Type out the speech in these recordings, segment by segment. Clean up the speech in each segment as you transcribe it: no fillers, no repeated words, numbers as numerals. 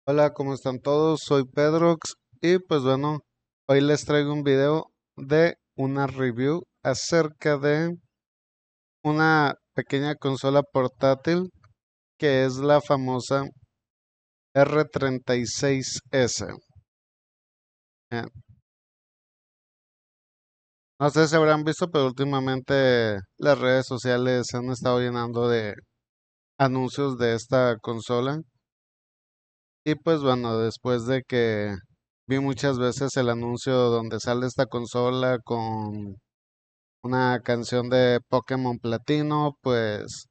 Hola, ¿cómo están todos? Soy Pedrox y pues bueno, hoy les traigo un video de una review acerca de una pequeña consola portátil que es la famosa R36S. Eh, No sé si habrán visto, pero últimamente las redes sociales se han estado llenando de anuncios de esta consola. Y pues bueno, después de que vi muchas veces el anuncio donde sale esta consola con una canción de Pokémon Platino, pues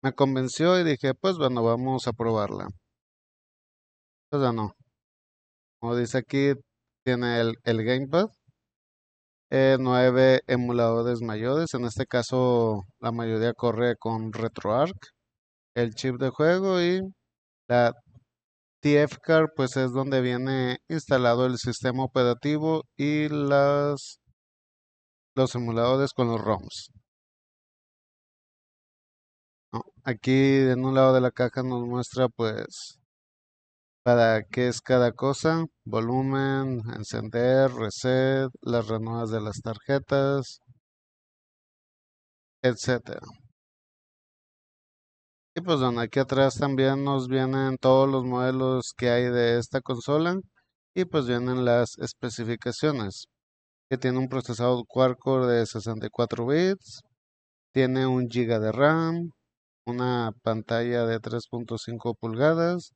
me convenció y dije, pues bueno, vamos a probarla. Pues bueno, como dice aquí, tiene el Gamepad, 9 emuladores mayores, en este caso la mayoría corre con RetroArch, el chip de juego y la TF-Card, pues es donde viene instalado el sistema operativo y los emuladores con los ROMs. ¿No? Aquí en un lado de la caja nos muestra pues para qué es cada cosa, volumen, encender, reset, las ranuras de las tarjetas, etcétera. Y pues bueno, aquí atrás también nos vienen todos los modelos que hay de esta consola y pues vienen las especificaciones, que tiene un procesador quad-core de 64 bits, tiene 1 GB de RAM, una pantalla de 3.5 pulgadas,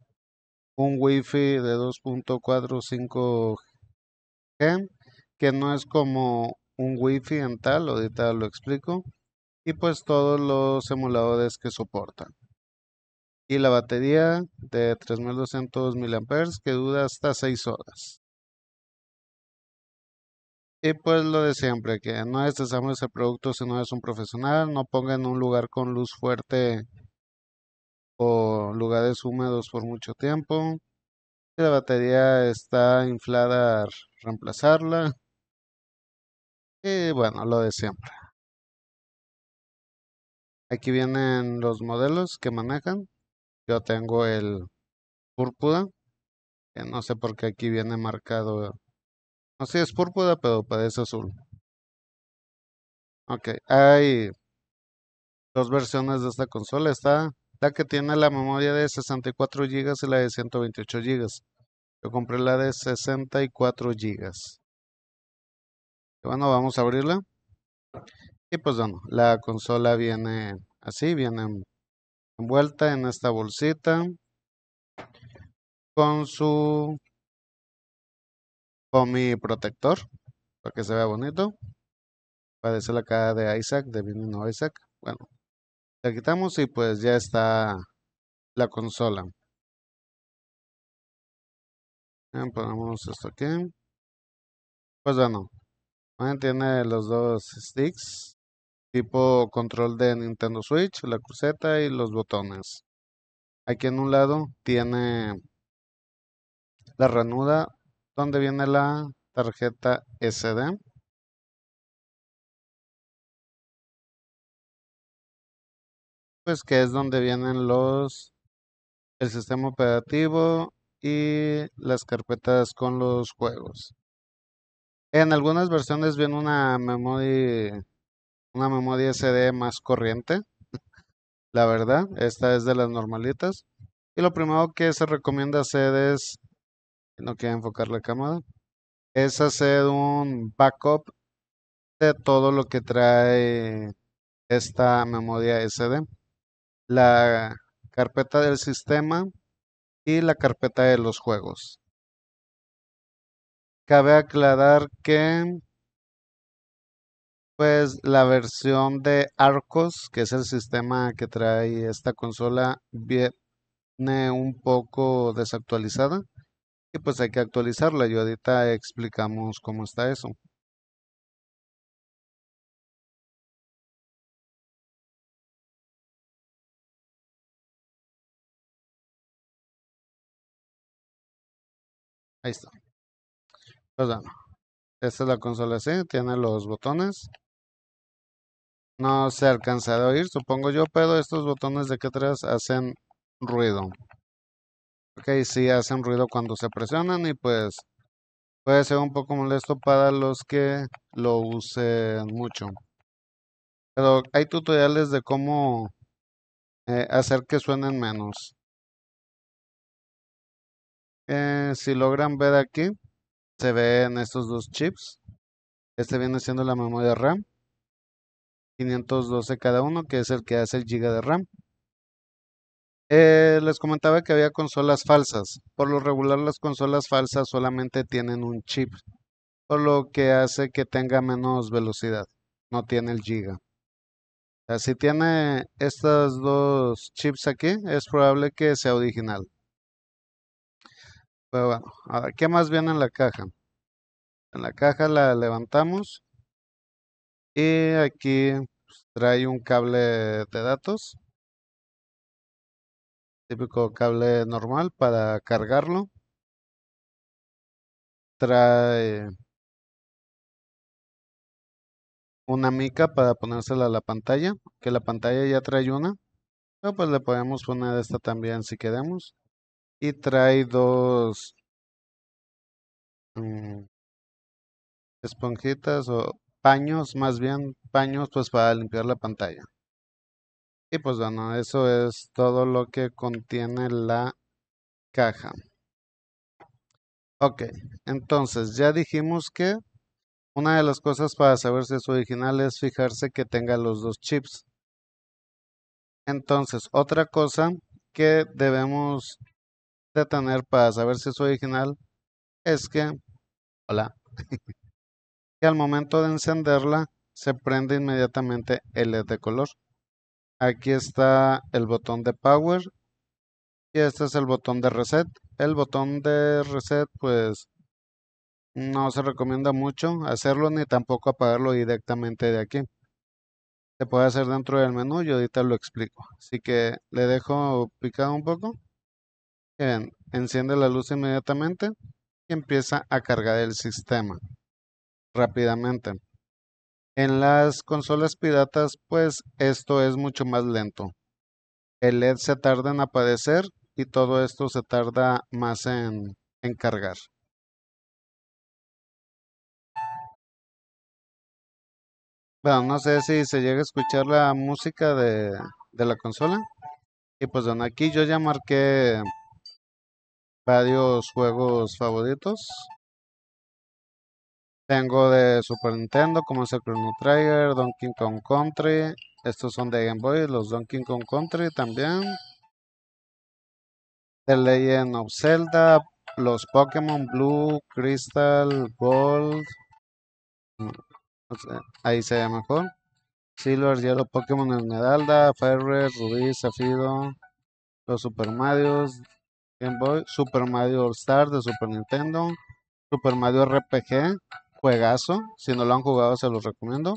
un Wi-Fi de 2.45 G, que no es como un Wi-Fi en tal, ahorita lo explico, y pues todos los emuladores que soportan. Y la batería de 3200 miliamperes que dura hasta 6 horas. Y pues lo de siempre, que no desechamos el producto si no es un profesional, no ponga en un lugar con luz fuerte o lugares húmedos por mucho tiempo. Si la batería está inflada, reemplazarla. Y bueno, lo de siempre. Aquí vienen los modelos que manejan. Yo tengo el púrpura, que no sé por qué aquí viene marcado. No sé si es púrpura, pero parece azul. Ok, hay dos versiones de esta consola. Está la que tiene la memoria de 64 gigas y la de 128 gigas. Yo compré la de 64 gigas. Y bueno, vamos a abrirla. Y pues bueno, la consola viene así, viene envuelta en esta bolsita con su foamy protector para que se vea bonito. Parece la cara de Isaac, de Binding Isaac. Bueno, la quitamos y pues ya está la consola. Bien, ponemos esto aquí. Pues bueno, tiene los dos sticks, tipo control de Nintendo Switch, la cruceta y los botones. Aquí en un lado tiene la ranura donde viene la tarjeta SD, pues que es donde vienen el sistema operativo y las carpetas con los juegos. En algunas versiones viene una memoria SD más corriente, la verdad, esta es de las normalitas. Y lo primero que se recomienda hacer es, no quiero enfocar la cámara, es hacer un backup de todo lo que trae esta memoria SD, la carpeta del sistema y la carpeta de los juegos. Cabe aclarar que pues la versión de Arcos, que es el sistema que trae esta consola, viene un poco desactualizada y pues hay que actualizarla y ahorita explicamos cómo está eso. Ahí está. Pues bueno, esta es la consola así, tiene los botones. No se alcanza a oír, supongo yo, pero estos botones de aquí atrás hacen ruido. Ok, sí hacen ruido cuando se presionan y pues puede ser un poco molesto para los que lo usen mucho. Pero hay tutoriales de cómo hacer que suenen menos. Si logran ver aquí, se ven estos dos chips. Este viene siendo la memoria RAM, 512 cada uno, que es el que hace el giga de RAM. Les comentaba que había consolas falsas. Por lo regular, las consolas falsas solamente tienen un chip, por lo que hace que tenga menos velocidad. No tiene el giga. O sea, si tiene estos dos chips aquí, es probable que sea original. Pero bueno, ahora, ¿qué más viene en la caja? En la caja la levantamos y aquí pues, trae un cable de datos, típico cable normal para cargarlo. Trae una mica para ponérsela a la pantalla, que la pantalla ya trae una, pero pues le podemos poner esta también si queremos. Y trae dos mm, esponjitas o paños, más bien paños pues para limpiar la pantalla. Y pues bueno, eso es todo lo que contiene la caja. Ok, entonces ya dijimos que una de las cosas para saber si es original es fijarse que tenga los dos chips. Entonces, otra cosa que debemos de tener para saber si es original es que, hola, que al momento de encenderla se prende inmediatamente el LED de color. Aquí está el botón de power y este es el botón de reset. El botón de reset pues no se recomienda mucho hacerlo ni tampoco apagarlo directamente de aquí. Se puede hacer dentro del menú y ahorita lo explico. Así que le dejo picado un poco. Bien, enciende la luz inmediatamente y empieza a cargar el sistema rápidamente. En las consolas piratas, pues esto es mucho más lento. El LED se tarda en aparecer y todo esto se tarda más en cargar. Bueno, no sé si se llega a escuchar la música de la consola. Y pues bueno, aquí yo ya marqué varios juegos favoritos. Tengo de Super Nintendo, como es el Chrono Trigger, Donkey Kong Country. Estos son de Game Boy, los Donkey Kong Country también. The Legend of Zelda, los Pokémon Blue, Crystal, Gold. O sea, ahí se ve mejor. Silver, Yellow, Pokémon Esmeralda, Fire Red, Rubí, Zafiro, los Super Marios, Game Boy, Super Mario All Star de Super Nintendo, Super Mario RPG, juegazo, si no lo han jugado se los recomiendo.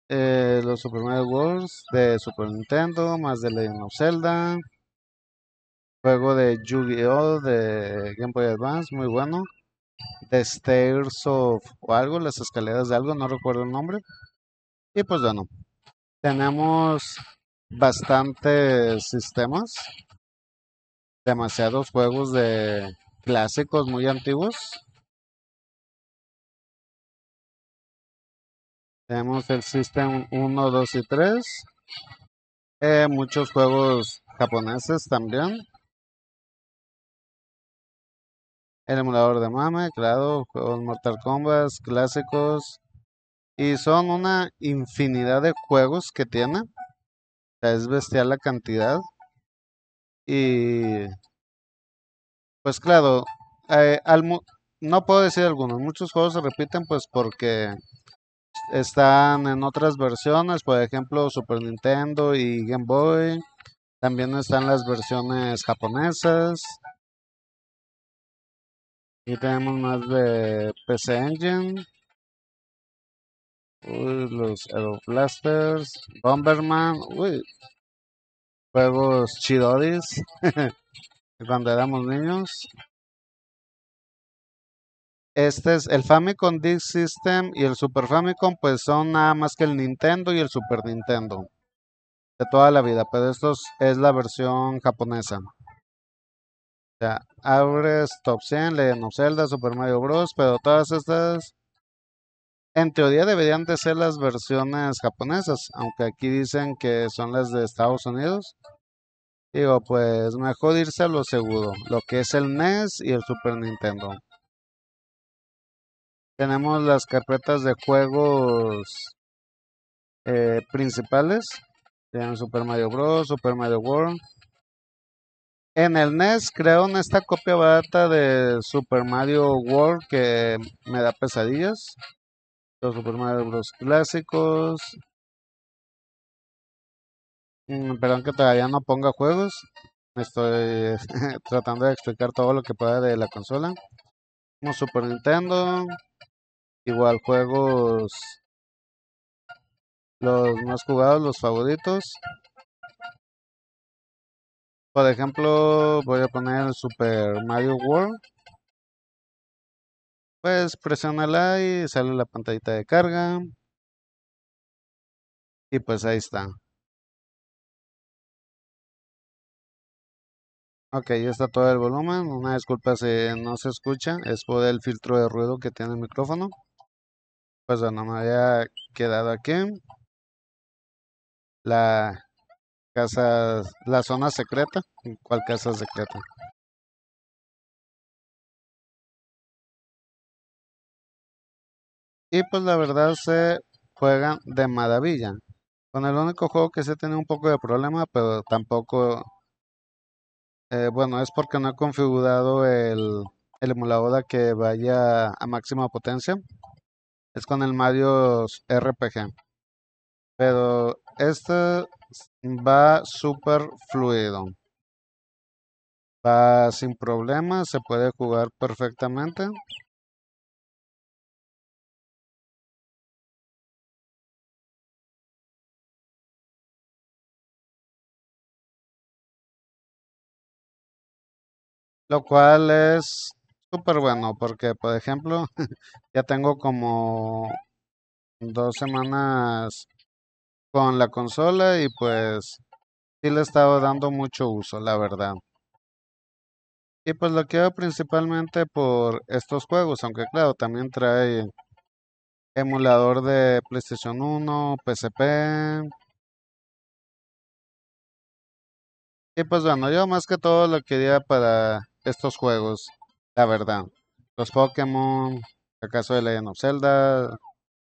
Los Super Mario Wars de Super Nintendo, más de Legend of Zelda, juego de Yu-Gi-Oh! De Game Boy Advance, muy bueno. The Stairs of o algo, las escaleras de algo, no recuerdo el nombre. Y pues bueno, tenemos bastantes sistemas, demasiados juegos de clásicos muy antiguos. Tenemos el System 1, 2 y 3. Muchos juegos japoneses también. El emulador de Mame, claro, juegos Mortal Kombat, clásicos. Y son una infinidad de juegos que tiene. O sea, es bestial la cantidad. Y pues claro, eh, al mu- no puedo decir algunos. Muchos juegos se repiten pues porque están en otras versiones. Por ejemplo, Super Nintendo y Game Boy. También están las versiones japonesas. Y tenemos más de PC Engine. Uy, los Aeroblasters, Bomberman, uy, juegos chidodis cuando éramos niños. Este es el Famicom Disk System y el Super Famicom, pues son nada más que el Nintendo y el Super Nintendo de toda la vida, pero es la versión japonesa. Ya, abres Top 100, Legend of Zelda, Super Mario Bros. Pero todas estas, en teoría, deberían de ser las versiones japonesas, aunque aquí dicen que son las de Estados Unidos. Digo, pues mejor irse a lo seguro, lo que es el NES y el Super Nintendo. Tenemos las carpetas de juegos principales. Tienen Super Mario Bros., Super Mario World. En el NES creo en esta copia barata de Super Mario World que me da pesadillas. Los Super Mario Bros. Clásicos. Perdón que todavía no ponga juegos. Estoy tratando de explicar todo lo que pueda de la consola. Como Super Nintendo. Igual juegos, los más jugados, los favoritos. Por ejemplo, voy a poner el Super Mario World. Pues presiona la y sale la pantallita de carga. Y pues ahí está. Ok, ya está todo el volumen. Una disculpa si no se escucha. Es por el filtro de ruido que tiene el micrófono. Pues bueno, me había quedado aquí. La casa, la zona secreta. ¿Cuál casa secreta? Y pues la verdad se juegan de maravilla. Con el único juego que sí he tenido un poco de problema, pero tampoco, bueno, es porque no he configurado el emulador a que vaya a máxima potencia. Es con el Mario RPG. Pero este va súper fluido. Va sin problemas, se puede jugar perfectamente. Lo cual es súper bueno porque, por ejemplo, ya tengo como 2 semanas con la consola y pues sí le estaba dando mucho uso, la verdad. Y pues lo quiero principalmente por estos juegos, aunque claro, también trae emulador de PlayStation 1, PSP. Y pues bueno, yo más que todo lo quería para estos juegos, la verdad. Los Pokémon, acaso de Legend of Zelda,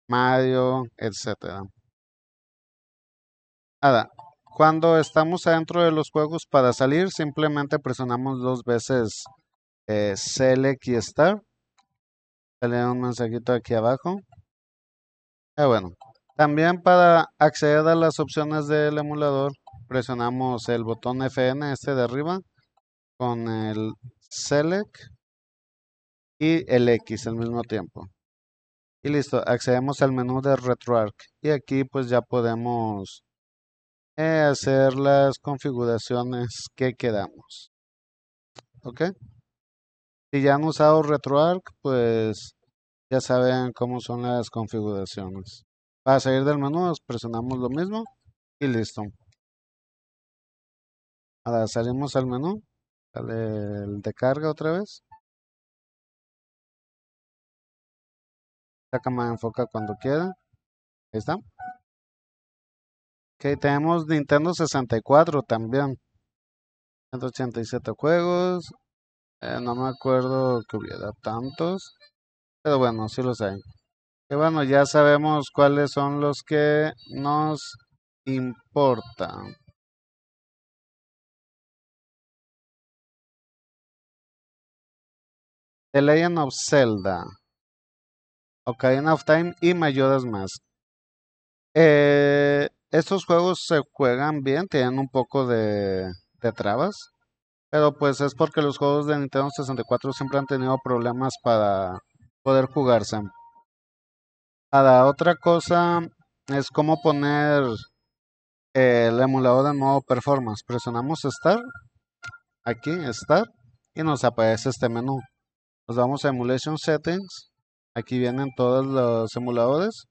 Mario, etcétera. Nada, cuando estamos adentro de los juegos para salir, simplemente presionamos 2 veces Select y Start. Sale un mensajito aquí abajo. Bueno, también para acceder a las opciones del emulador, presionamos el botón FN, este de arriba, con el Select y el X al mismo tiempo. Y listo, accedemos al menú de RetroArch. Y aquí pues ya podemos hacer las configuraciones que queramos. ¿Ok? Si ya han usado RetroArch, pues ya saben cómo son las configuraciones. Para salir del menú, presionamos lo mismo y listo. Ahora salimos al menú, sale el de carga otra vez. La cámara enfoca cuando quiera. Ahí está. Ok, tenemos Nintendo 64 también. 187 juegos. No me acuerdo que hubiera tantos. Pero bueno, sí los hay. Y bueno, ya sabemos cuáles son los que nos importan. The Legend of Zelda, Ocarina of Time y Majora's Mask. Estos juegos se juegan bien, tienen un poco de trabas, pero pues es porque los juegos de Nintendo 64 siempre han tenido problemas para poder jugarse. Ahora, otra cosa es cómo poner el emulador en modo performance. Presionamos Start, aquí Start, y nos aparece este menú. Nos vamos a Emulation Settings, aquí vienen todos los emuladores.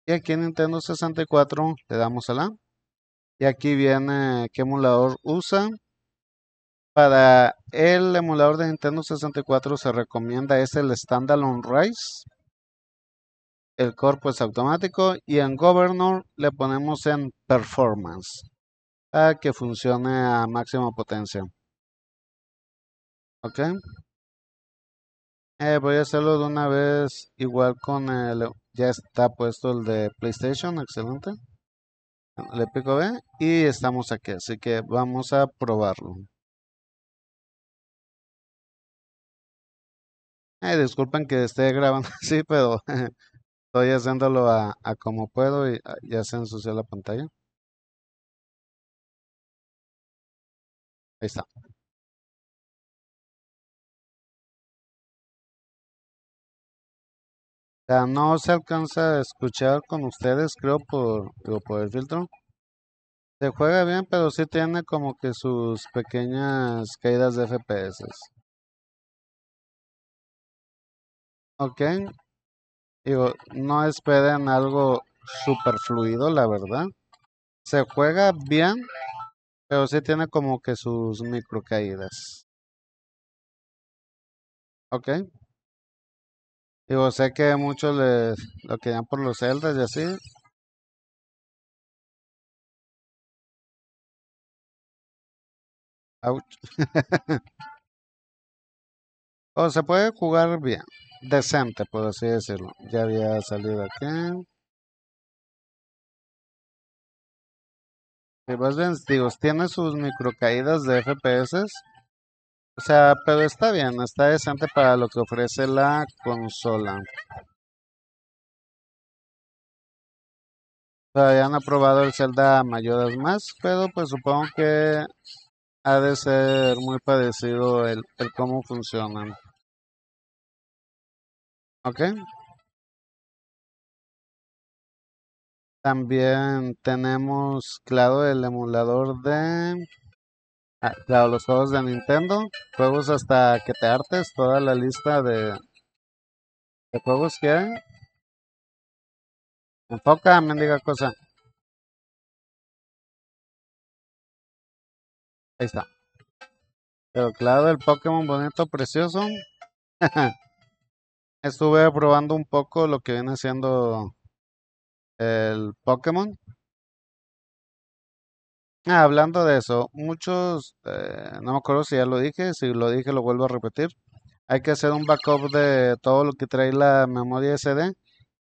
Y aquí en Nintendo 64 le damos a la. Y aquí viene qué emulador usa. Para el emulador de Nintendo 64 se recomienda es el Standalone Rise, el Core pues automático y en Governor le ponemos en Performance para que funcione a máxima potencia. ¿Ok? Voy a hacerlo de una vez igual con el... Ya está puesto el de PlayStation, excelente. Le pico B y estamos aquí, así que vamos a probarlo. Disculpen que esté grabando así, pero estoy haciéndolo a como puedo y ya se ensució la pantalla. Ahí está. Ya no se alcanza a escuchar con ustedes, creo, por el filtro. Se juega bien, pero sí tiene como que sus pequeñas caídas de FPS. Ok, digo, no esperen algo super fluido, la verdad. Se juega bien, pero sí tiene como que sus micro caídas. Ok, digo, sé que muchos les lo querían por los celdas y así. Ouch. O se puede jugar bien, decente, por así decirlo. Ya había salido aquí. Y más bien, digo, tiene sus micro caídas de FPS. O sea, pero está bien, está decente para lo que ofrece la consola. Todavía no he probado el Zelda Majora's Mask, pero pues supongo que ha de ser muy parecido el cómo funcionan. ¿Ok? También tenemos, claro, el emulador de... claro, los juegos de Nintendo. Juegos hasta que te hartes, toda la lista de juegos que hay. Enfoca, mendiga cosa. Ahí está. Pero claro, el Pokémon bonito, precioso. Estuve probando un poco lo que viene siendo el Pokémon. Hablando de eso, muchos, no me acuerdo si ya lo dije, si lo dije lo vuelvo a repetir. Hay que hacer un backup de todo lo que trae la memoria SD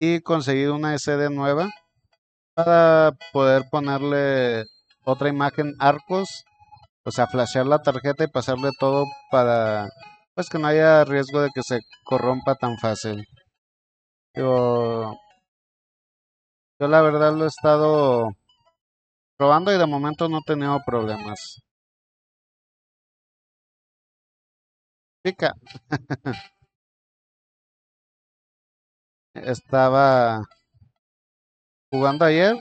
y conseguir una SD nueva para poder ponerle otra imagen Arcos, o sea, flashear la tarjeta y pasarle todo para, pues que no haya riesgo de que se corrompa tan fácil. Yo, yo la verdad lo he estado probando y de momento no he tenido problemas. Pica, estaba jugando ayer,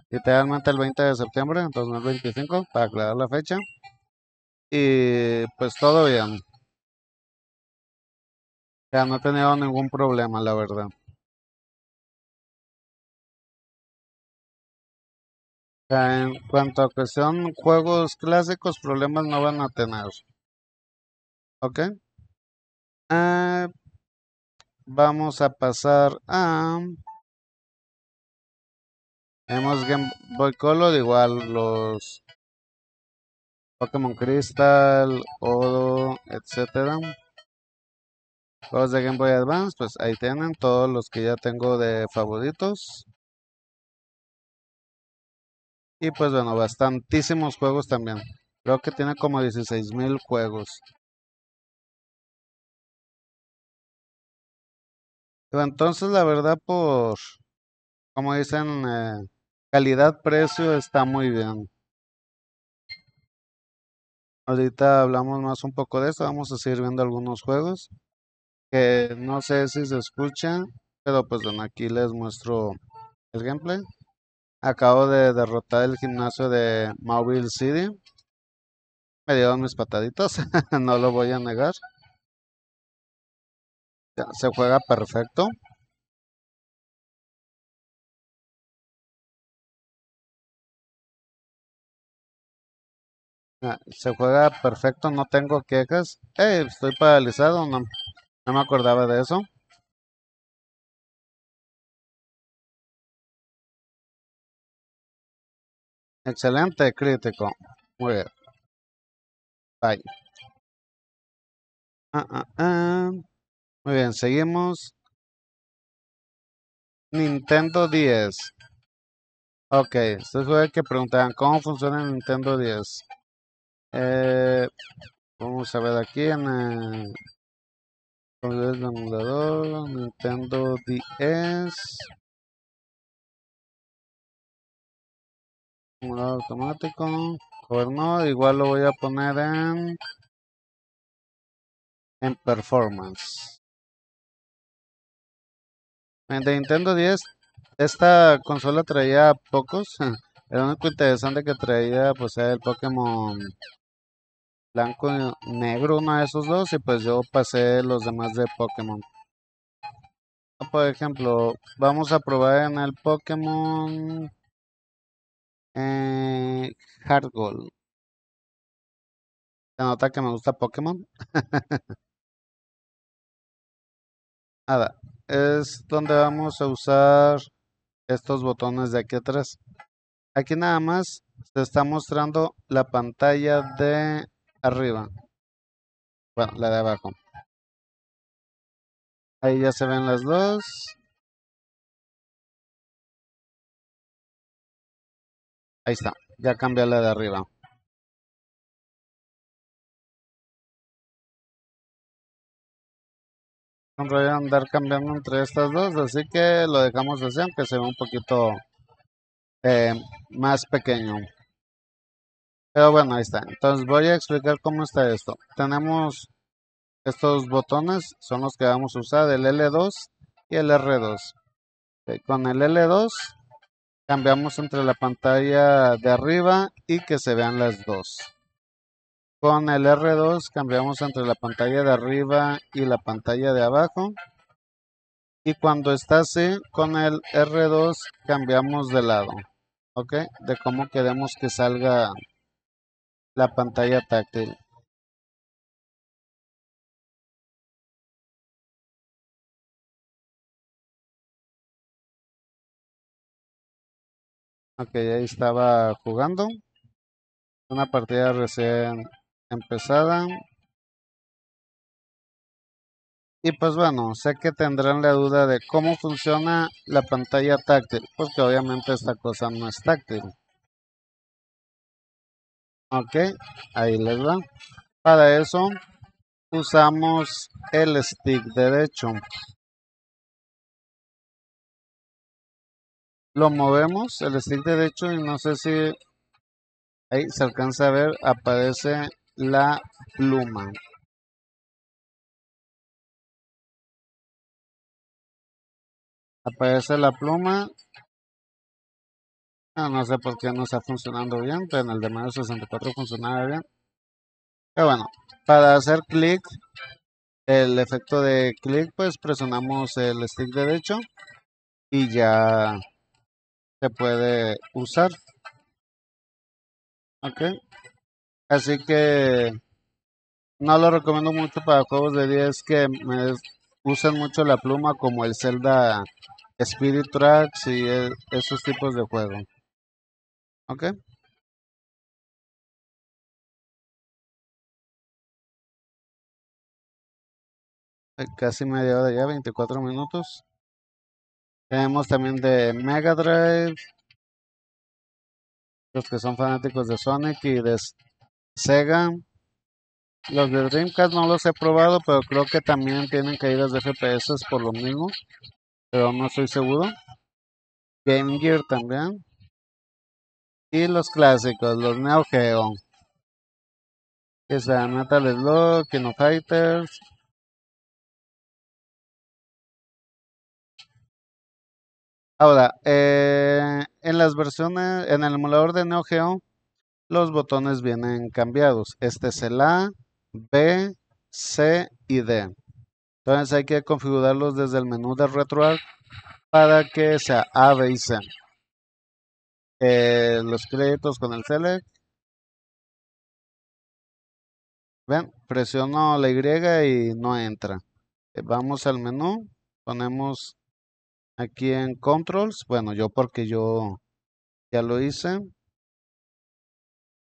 literalmente el 20 de septiembre de 2025, para aclarar la fecha, y pues todo bien. Ya no he tenido ningún problema, la verdad. En cuanto a cuestión juegos clásicos, problemas no van a tener. ¿Ok? Ah, vamos a pasar a... Hemos Game Boy Color, igual los Pokémon Crystal, Oro, etcétera. Juegos de Game Boy Advance, pues ahí tienen todos los que ya tengo de favoritos. Y pues bueno, bastantísimos juegos también. Creo que tiene como 16,000 juegos. Pero entonces, la verdad, por, como dicen, calidad-precio está muy bien. Ahorita hablamos más un poco de esto. Vamos a seguir viendo algunos juegos que no sé si se escuchan, pero pues bueno, aquí les muestro el gameplay. Acabo de derrotar el gimnasio de Mobile City. Me dieron mis pataditas, no lo voy a negar. Ya, se juega perfecto. Se juega perfecto, no tengo quejas. Estoy paralizado, no, no me acordaba de eso. Excelente, crítico. Muy bien, bye. Ah, ah, ah. Muy bien, seguimos. Nintendo 10. Ok, ustedes fue que preguntaban cómo funciona el Nintendo 10. Eh, Vamos a ver aquí en el emulador, Nintendo 10, emulador automático. Pues no, igual lo voy a poner en performance. De Nintendo 10, esta consola traía pocos. El único interesante que traía pues era el Pokémon blanco y negro, uno de esos dos, y pues yo pasé los demás de Pokémon. Por ejemplo, vamos a probar en el Pokémon eh, Heart Gold. Se nota que me gusta Pokémon. Nada, es donde vamos a usar estos botones de aquí atrás. Aquí nada más se está mostrando la pantalla de arriba. Bueno, la de abajo. Ahí ya se ven las dos. Ahí está, ya cambié la de arriba. Un rollo andar cambiando entre estas dos, así que lo dejamos así, aunque se ve un poquito eh, más pequeño. Pero bueno, ahí está. Entonces voy a explicar cómo está esto. Tenemos estos botones, son los que vamos a usar, el L2 y el R2. Ok, con el L2 cambiamos entre la pantalla de arriba y que se vean las dos. Con el R2 cambiamos entre la pantalla de arriba y la pantalla de abajo. Y cuando está así, con el R2 cambiamos de lado. ¿Ok? De cómo queremos que salga la pantalla táctil. Ok, ahí estaba jugando. Una partida recién empezada. Y pues bueno, sé que tendrán la duda de cómo funciona la pantalla táctil, porque obviamente esta cosa no es táctil. Ok, ahí les va. Para eso usamos el stick derecho. Lo movemos, el stick derecho, y no sé si ahí se alcanza a ver, aparece la pluma. Aparece la pluma. No sé por qué no está funcionando bien, pero en el de Mario 64 funcionaba bien. Pero bueno, para hacer clic, el efecto de clic, pues presionamos el stick derecho y ya se puede usar. ¿Ok? Así que no lo recomiendo mucho para juegos de 10 que usen mucho la pluma como el Zelda Spirit Tracks y esos tipos de juegos. ¿Ok? Casi media hora ya, 24 minutos. Tenemos también de Mega Drive, los que son fanáticos de Sonic y de Sega. Los de Dreamcast no los he probado, pero creo que también tienen caídas de FPS por lo mismo, pero no estoy seguro. Game Gear también. Y los clásicos, los Neo Geo, que sean Metal Slug, King of Fighters. Ahora, en las versiones, en el emulador de Neo Geo, los botones vienen cambiados. Este es el A, B, C y D. Entonces hay que configurarlos desde el menú de RetroArch para que sea A, B y C. Los créditos con el Select. Ven, presiono la Y y no entra. Vamos al menú, ponemos aquí en Controls. Bueno, yo porque yo ya lo hice.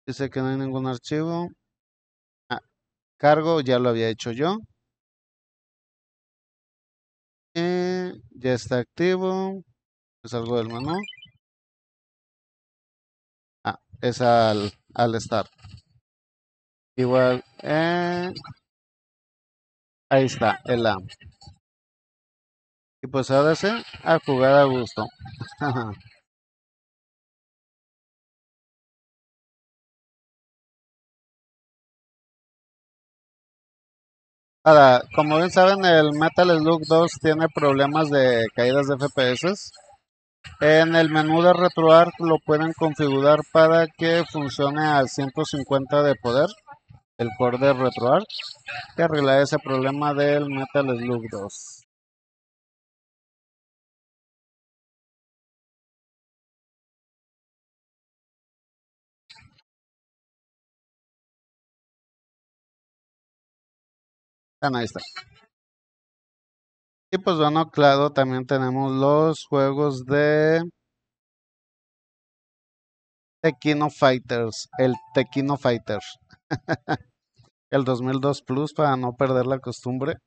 Dice que no hay ningún archivo. Ah, cargo, ya lo había hecho yo. Ya está activo. Salgo del menú. Ah, es al start. Igual, ahí está, el A. Y pues ahora sí, a jugar a gusto. Ahora, como bien saben, el Metal Slug 2 tiene problemas de caídas de FPS. En el menú de RetroArch lo pueden configurar para que funcione al 150 de poder, el core de RetroArch, que arregla ese problema del Metal Slug 2. Ah, no, ahí está. Y pues bueno, claro, también tenemos los juegos de Tekkino Fighters, el Tekkino Fighter, el 2002 Plus para no perder la costumbre.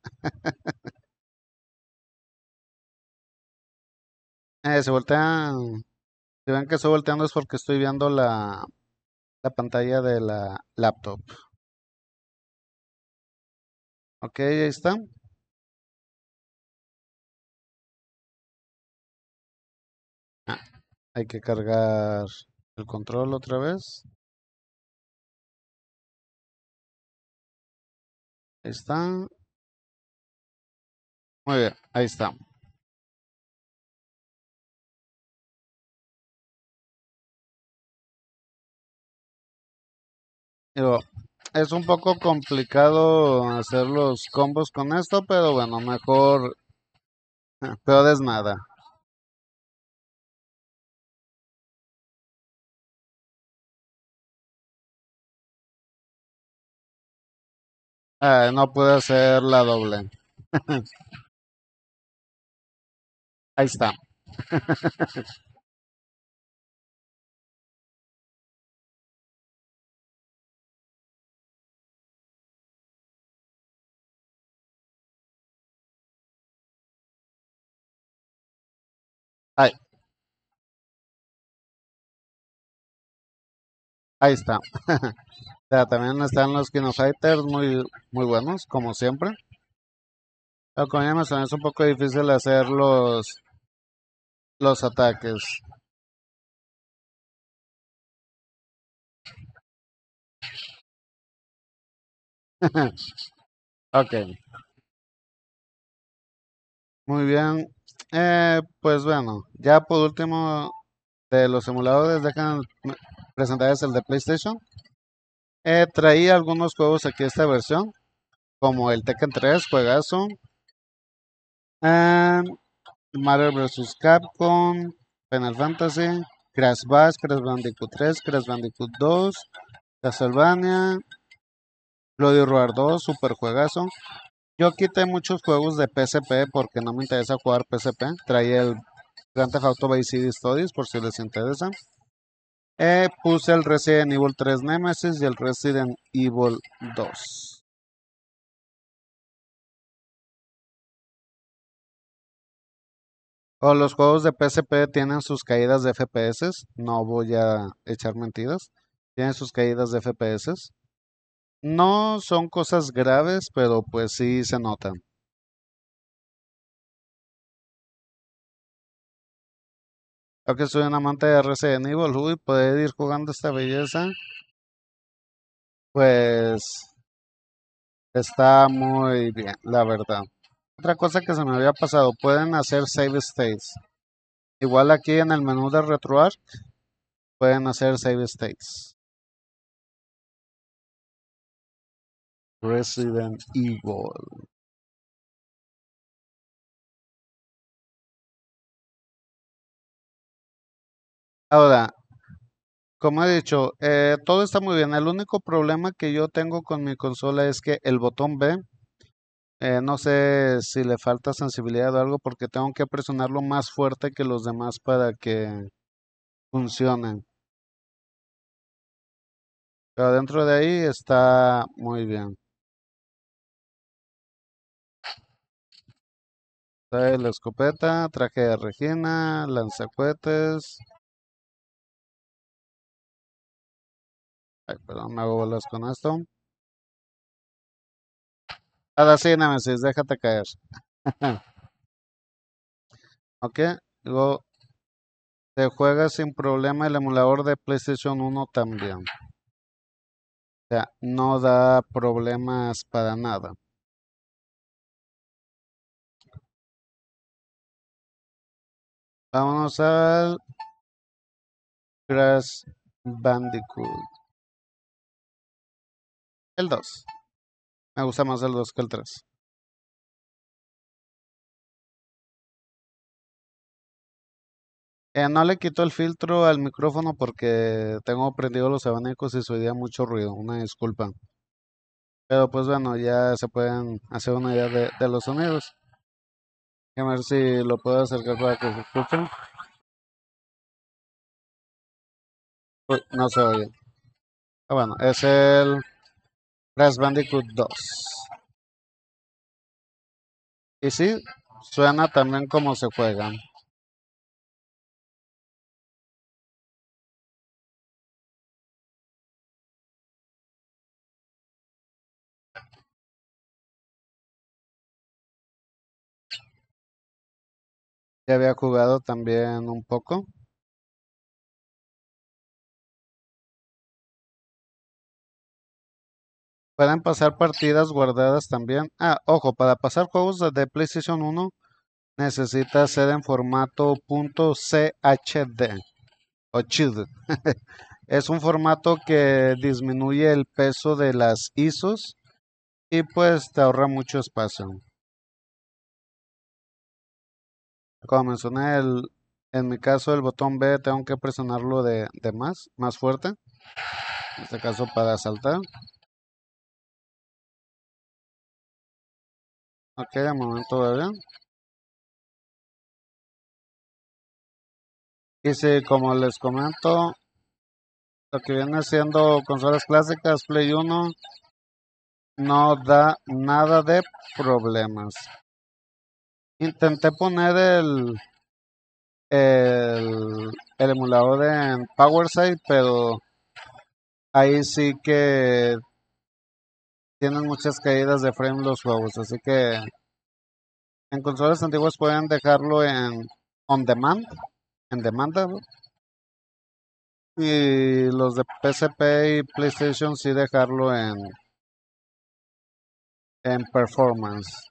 Se voltean, si ven que estoy volteando es porque estoy viendo la pantalla de la laptop. Ok, ahí está. Ah, hay que cargar el control otra vez. Ahí está. Muy bien, ahí está. Digo, es un poco complicado hacer los combos con esto, pero bueno, mejor, peor es nada. No puede hacer la doble. Ahí está. Ahí, ahí está. O sea, también están los Kino Fighters muy, muy buenos, como siempre. Pero como ya mencioné, es un poco difícil hacer los ataques. Ok, muy bien. Pues bueno, ya por último de los emuladores, dejan presentarles el de PlayStation. Traía algunos juegos aquí esta versión, como el Tekken 3, juegazo. eh, Mario vs. Capcom, Final Fantasy, Crash Bash, Crash Bandicoot 3, Crash Bandicoot 2, Castlevania, Bloody Roar 2, super juegazo. Yo quité muchos juegos de PSP porque no me interesa jugar PSP. Traía el Grand Theft Auto Vice City Stories por si les interesa. Puse el Resident Evil 3 Nemesis y el Resident Evil 2. O los juegos de PSP tienen sus caídas de FPS. No voy a echar mentiras. Tienen sus caídas de FPS. No son cosas graves, pero pues sí se notan. Aunque soy un amante de Resident Evil, uy, poder ir jugando esta belleza, pues está muy bien, la verdad. Otra cosa que se me había pasado, pueden hacer save states. Igual aquí en el menú de RetroArch pueden hacer save states. Resident Evil. Ahora, como he dicho, todo está muy bien. El único problema que yo tengo con mi consola es que el botón B, no sé si le falta sensibilidad o algo porque tengo que presionarlo más fuerte que los demás para que funcionen. Pero dentro de ahí está muy bien. Trae la escopeta, traje de Regina, lanzacohetes. Ay, perdón, me hago bolas con esto. Ahora sí, Nemesis, déjate caer. Ok, luego se juega sin problema el emulador de PlayStation 1 también. O sea, no da problemas para nada. Vámonos al Crash Bandicoot. El 2. Me gusta más el 2 que el 3. No le quito el filtro al micrófono porque tengo prendido los abanicos y se oía mucho ruido. Una disculpa. Pero pues bueno, ya se pueden hacer una idea de los sonidos. A ver si lo puedo acercar para que se escuchen. Uy, no se oye. Ah, bueno, es el Crash Bandicoot 2. Y sí, suena también como se juega. Ya había jugado también un poco. Pueden pasar partidas guardadas también. Ah, ojo, para pasar juegos de PlayStation 1 necesita ser en formato .chd o chid. Es un formato que disminuye el peso de las ISOs y pues te ahorra mucho espacio. Como mencioné, en mi caso el botón B tengo que presionarlo de más fuerte, en este caso para saltar. Ok, de momento va bien. Y sí, como les comento, lo que viene siendo consolas clásicas, Play 1, no da nada de problemas. Intenté poner el emulador en PowerSide, pero ahí sí que tienen muchas caídas de frame los juegos, así que en consolas antiguas pueden dejarlo en on demand, en demanda, ¿no? Y los de PSP y PlayStation sí dejarlo en performance,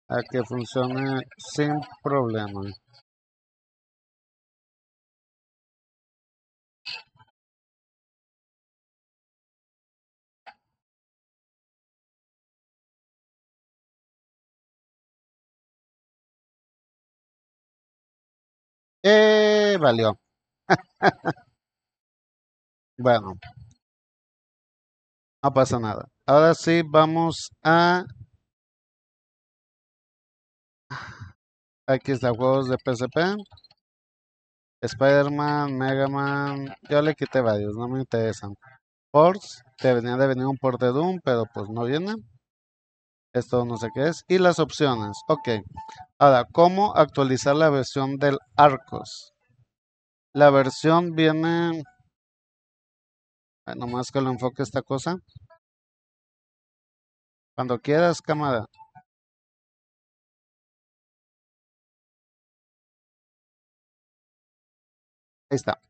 a que funcione sin problema. Valió. Bueno, no pasa nada. Ahora sí vamos a... Aquí está, juegos de PSP. Spider-Man, Mega Man. Yo le quité varios, no me interesan. Ports, debería de venir un port de Doom, pero pues no viene. Esto no sé qué es. Y las opciones. Ok. Ahora, ¿cómo actualizar la versión del Arcos? La versión viene... nomás que lo enfoque esta cosa. Cuando quieras, cámara. Ahí está.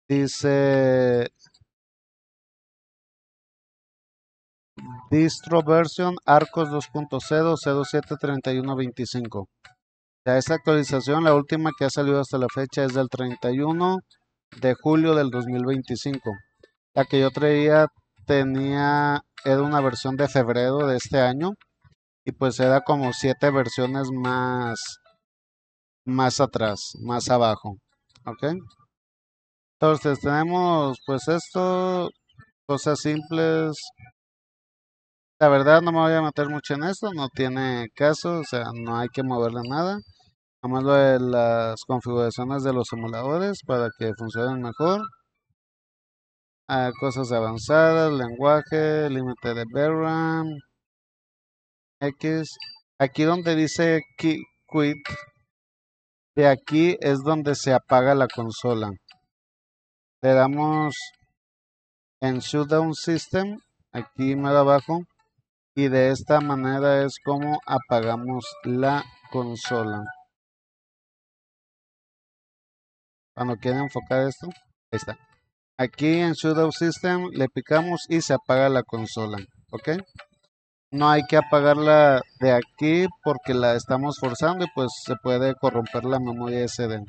Dice Distro version Arcos 2.0 073125. Ya esta actualización, la última que ha salido hasta la fecha es del 31 de julio del 2025. La que yo traía era una versión de febrero de este año y pues era como 7 versiones más atrás, más abajo. ¿Ok? Entonces tenemos pues esto, cosas simples. La verdad no me voy a meter mucho en esto, no tiene caso, o sea, no hay que moverle nada. Nomás lo de las configuraciones de los emuladores para que funcionen mejor. Cosas avanzadas, lenguaje, límite de VRAM, X. Aquí donde dice quit, de aquí es donde se apaga la consola. Le damos en Shutdown System, aquí más abajo, y de esta manera es como apagamos la consola. Cuando quieren enfocar esto, ahí está. Aquí en Shutdown System le picamos y se apaga la consola, ¿ok? No hay que apagarla de aquí porque la estamos forzando y pues se puede corromper la memoria SD.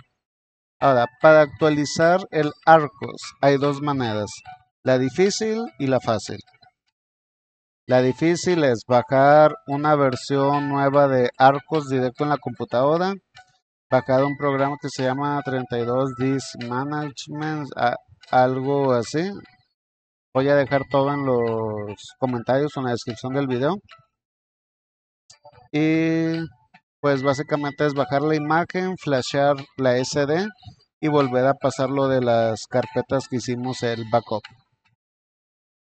Ahora, para actualizar el Arcos hay dos maneras, la difícil y la fácil. La difícil es bajar una versión nueva de Arcos directo en la computadora, bajar un programa que se llama 32 Disk Management, algo así. Voy a dejar todo en los comentarios o en la descripción del video. Y pues básicamente es bajar la imagen, flashear la SD y volver a pasarlo de las carpetas que hicimos el backup.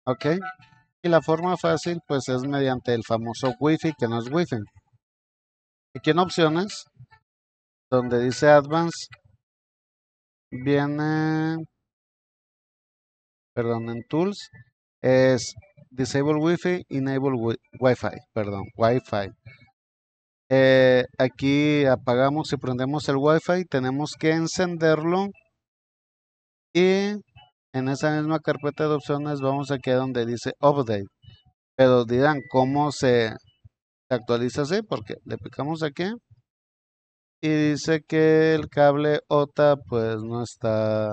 ¿Ok? Y la forma fácil pues es mediante el famoso Wi-Fi que no es Wi-Fi. Aquí en opciones, donde dice Advanced, viene, perdón, en Tools, es Disable Wi-Fi, Enable Wi-Fi, perdón, Wi-Fi. Aquí apagamos y prendemos el Wi-Fi, tenemos que encenderlo y en esa misma carpeta de opciones vamos aquí a donde dice Update. Pero dirán, ¿cómo se actualiza así? Porque le picamos aquí y dice que el cable OTA pues no está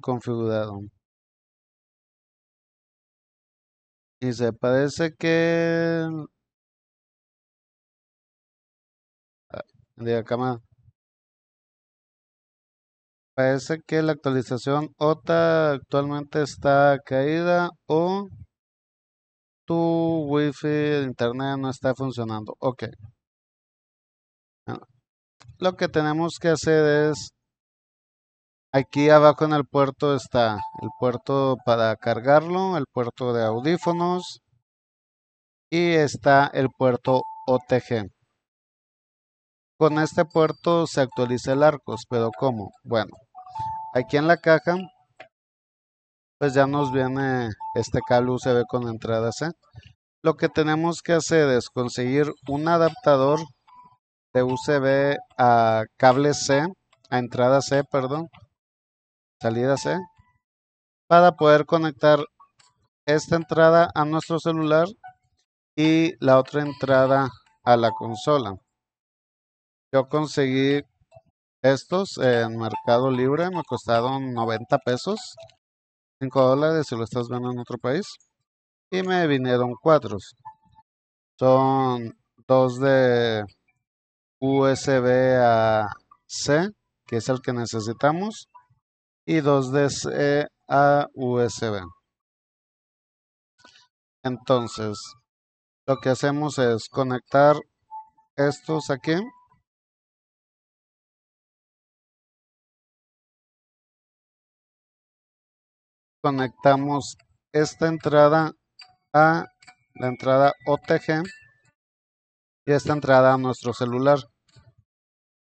configurado. Y se parece que... De acá parece que la actualización OTA actualmente está caída o tu wifi de internet no está funcionando. Ok. Ah, lo que tenemos que hacer es, aquí abajo en el puerto está el puerto para cargarlo, el puerto de audífonos y está el puerto OTG. Con este puerto se actualiza el Arcos, pero ¿cómo? Bueno, aquí en la caja pues ya nos viene este cable USB con entrada C. Lo que tenemos que hacer es conseguir un adaptador de USB a cable C, a entrada C, perdón, salida C, para poder conectar esta entrada a nuestro celular y la otra entrada a la consola. Yo conseguí estos en Mercado Libre, me costaron 90 pesos, $5 si lo estás viendo en otro país, y me vinieron cuatro. Son dos de USB a C, que es el que necesitamos, y dos de C a USB. Entonces, lo que hacemos es conectar estos aquí. Conectamos esta entrada a la entrada OTG y esta entrada a nuestro celular.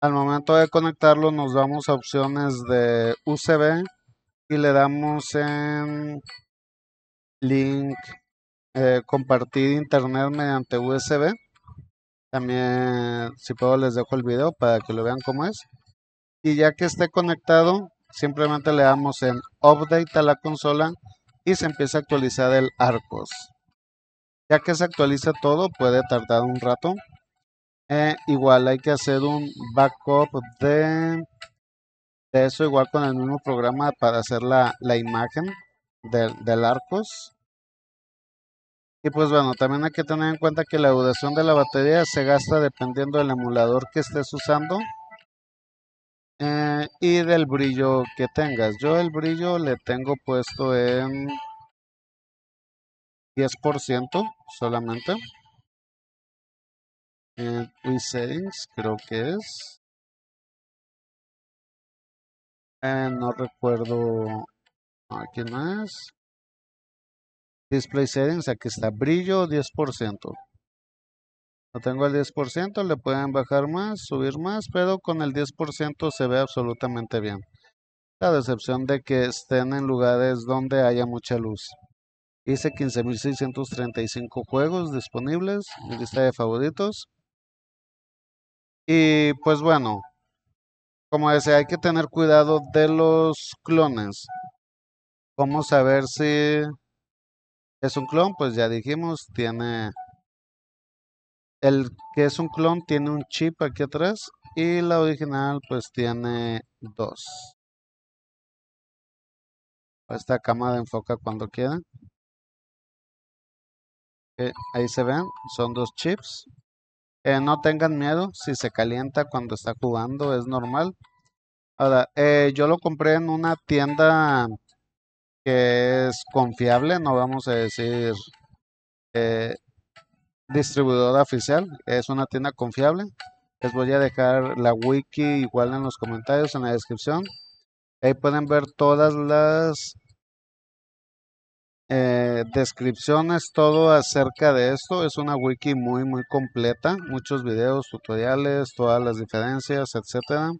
Al momento de conectarlo nos vamos a opciones de USB y le damos en link compartir internet mediante USB. También si puedo les dejo el video para que lo vean cómo es. Y ya que esté conectado, simplemente le damos en update a la consola y se empieza a actualizar el Arcos. Ya que se actualiza todo, puede tardar un rato. Igual hay que hacer un backup de eso, igual con el mismo programa para hacer la imagen del Arcos. Y pues bueno, también hay que tener en cuenta que la duración de la batería se gasta dependiendo del emulador que estés usando. y del brillo que tengas. Yo el brillo le tengo puesto en 10% solamente. En settings creo que es. No recuerdo. No, aquí no es. Display settings, aquí está. Brillo 10%. No tengo el 10%, le pueden bajar más, subir más, pero con el 10% se ve absolutamente bien. La decepción de que estén en lugares donde haya mucha luz. Hice 15.635 juegos disponibles, mi lista de favoritos. Y pues bueno, como decía, hay que tener cuidado de los clones. ¿Cómo saber si es un clon? Pues ya dijimos, tiene el que es un clon tiene un chip aquí atrás y la original pues tiene dos. Esta cámara enfoca cuando quiera. Ahí se ven, son dos chips. No tengan miedo si se calienta cuando está jugando, es normal. Ahora, yo lo compré en una tienda que es confiable, no vamos a decir eh, distribuidora oficial, es una tienda confiable. Les voy a dejar la wiki igual en los comentarios, en la descripción. Ahí pueden ver todas las descripciones, todo acerca de esto. Es una wiki muy, muy completa. Muchos videos, tutoriales, todas las diferencias, etcétera.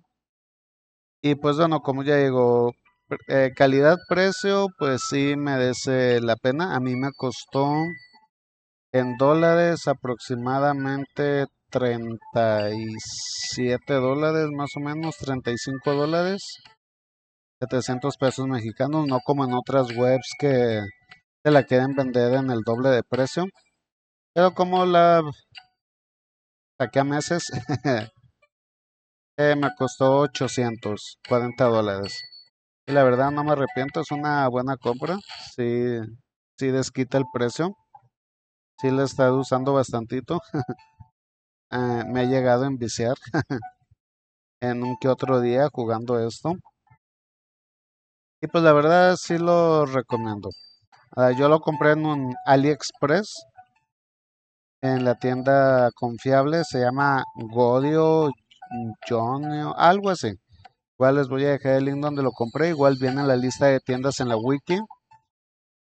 Y pues bueno, como ya digo, calidad-precio, pues sí merece la pena. A mí me costó en dólares aproximadamente $37, más o menos, $35, $700 mexicanos, no como en otras webs que te la quieren vender en el doble de precio. Pero como la saqué a meses, me costó $840. Y la verdad no me arrepiento, es una buena compra. Sí, sí desquita el precio. Sí la he estado usando bastantito. Me he llegado a enviciar en un que otro día jugando esto. Y pues la verdad sí lo recomiendo. Yo lo compré en un AliExpress, en la tienda confiable, se llama Godio, Jonio, algo así. Igual les voy a dejar el link donde lo compré, igual viene en la lista de tiendas en la wiki.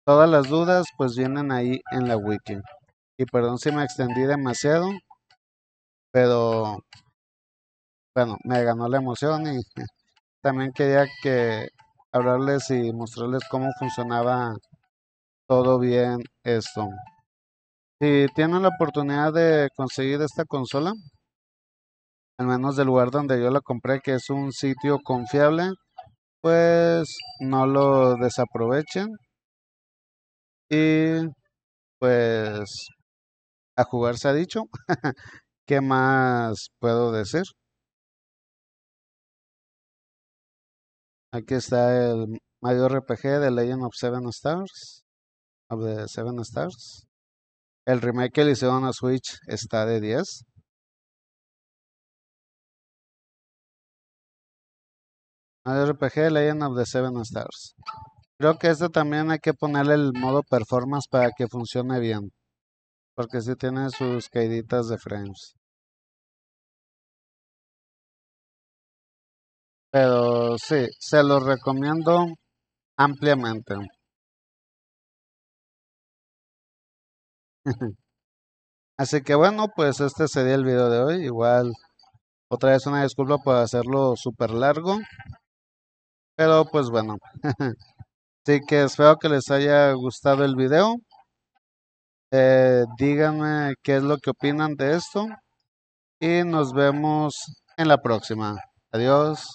Todas las dudas pues vienen ahí en la wiki. Y perdón si me extendí demasiado, pero bueno, me ganó la emoción y también quería que hablarles y mostrarles cómo funcionaba todo bien esto. Si tienen la oportunidad de conseguir esta consola, al menos del lugar donde yo la compré, que es un sitio confiable, pues no lo desaprovechen y pues a jugar se ha dicho. ¿Qué más puedo decir? Aquí está el Mario RPG de Legend of Seven Stars, of the Seven Stars. El remake que le hicieron a Switch está de 10. Mario RPG Legend of the Seven Stars. Creo que este también hay que ponerle el modo performance para que funcione bien, porque sí tiene sus caíditas de frames. Pero sí, se los recomiendo ampliamente. Así que bueno, pues este sería el video de hoy. Igual, otra vez una disculpa por hacerlo súper largo, pero pues bueno. Así que espero que les haya gustado el video. Díganme qué es lo que opinan de esto y nos vemos en la próxima. Adiós.